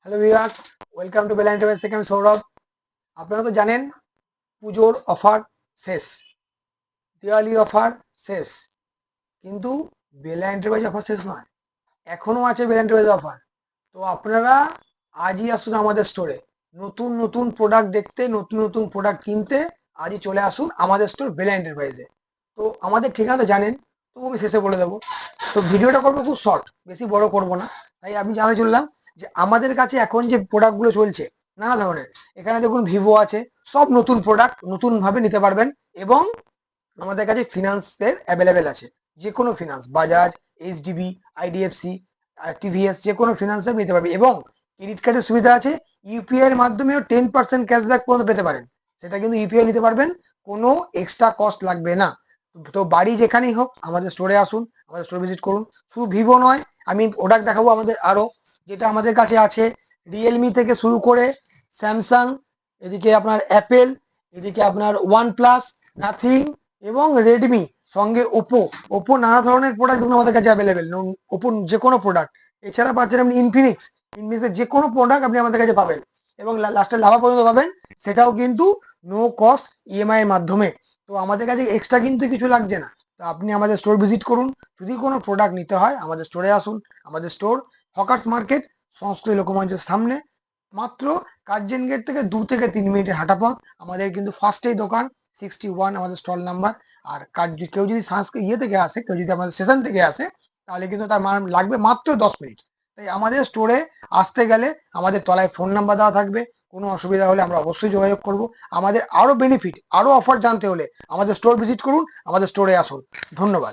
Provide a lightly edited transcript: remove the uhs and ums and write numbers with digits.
Hello viewers, welcome to Bela enterprise থেকে আমি সৌরভ। আপনারা তো জানেন পুজোর অফার শেষ, দিওয়ালি অফার শেষ, কিন্তু বেলা এন্টারপ্রাইজ অফার শেষ নয়, এখনো আছে বেলা এন্টারপ্রাইজ অফার। তো আপনারা আজই আসুন আমাদের স্টোরে নতুন নতুন প্রোডাক্ট দেখতে, নতুন নতুন প্রোডাক্ট কিনতে। আজই চলে আসুন আমাদের স্টোর বেলা এন্টারপ্রাইজে। তো আমাদের ঠিকানা তো জানেন, তবু আমি শেষে বলে দেবো। তো ভিডিওটা করবো খুব শর্ট, বেশি বড় করব না। তাই আমি জানাতে চললাম যে আমাদের কাছে এখন যে প্রোডাক্টগুলো চলছে নানা ধরনের, এখানে দেখুন ভিভো আছে, সব নতুন প্রোডাক্ট নতুন ভাবে নিতে পারবেন। এবং আমাদের কাছে ফিনান্সের অ্যাভেলেবেল আছে, যে কোনো finance, Bajaj, HDB, IDFC, TVS, যে কোনো ফিনান্সে নিতে পারবে। এবং ক্রেডিট কার্ডের সুবিধা আছে, ইউপিআই এর মাধ্যমেও 10% ক্যাশব্যাক পর্যন্ত পেতে পারেন। সেটা কিন্তু ইউপিআই নিতে পারবেন, কোনো এক্সট্রা কস্ট লাগবে না। তো বাড়ি যেখানেই হোক আমাদের স্টোরে আসুন, আমাদের স্টোর ভিজিট করুন। শুধু ভিভো নয়, আমি প্রোডাক্ট দেখাবো আমাদের আরো, যেটা আমাদের কাছে আছে রিয়েলমি থেকে শুরু করে স্যামসাং, এদিকে আপনার অ্যাপেল, এদিকে আপনার ওয়ান প্লাস, নাথিং এবং রেডমি, সঙ্গে ওপো। ওপো নানা ধরনের প্রোডাক্ট কিন্তু আমাদের কাছে অ্যাভেলেবেল, ওপো যে কোনো প্রোডাক্ট। এছাড়া পাচ্ছেন আপনি ইনফিনিক্সের যে কোনো প্রোডাক্ট আপনি আমাদের কাছে পাবেন। এবং লাস্টে লাভা পর্যন্ত পাবেন, সেটাও কিন্তু নো কস্ট ইএমআই এর মাধ্যমে। তো আমাদের কাছে এক্সট্রা কিন্তু কিছু লাগছে না। তো আপনি আমাদের স্টোর ভিজিট করুন, যদি কোনো প্রোডাক্ট নিতে হয় আমাদের স্টোরে আসুন। আমাদের স্টোর হকার্স মার্কেট, সংস্কৃতি লোকমঞ্চের সামনে, মাত্র কার্জন গেট থেকে 2 থেকে 3 মিনিটের হাঁটা পথ। আমাদের কিন্তু ফার্স্টেই দোকান 61 আমাদের স্টল নাম্বার। আর কেউ যদি ইয়ে থেকে আসে, কেউ যদি আমাদের স্টেশন থেকে আসে, তাহলে কিন্তু তার লাগবে মাত্র 10 মিনিট। তাই আমাদের স্টোরে আসতে গেলে আমাদের তলায় ফোন নাম্বার দেওয়া থাকবে। কোনো অসুবিধা হলে আমরা অবশ্যই যোগাযোগ করব। আমাদের আরো বেনিফিট, আরো অফার জানতে হলে আমাদের স্টোর ভিজিট করুন, আমাদের স্টোরে আসুন। ধন্যবাদ।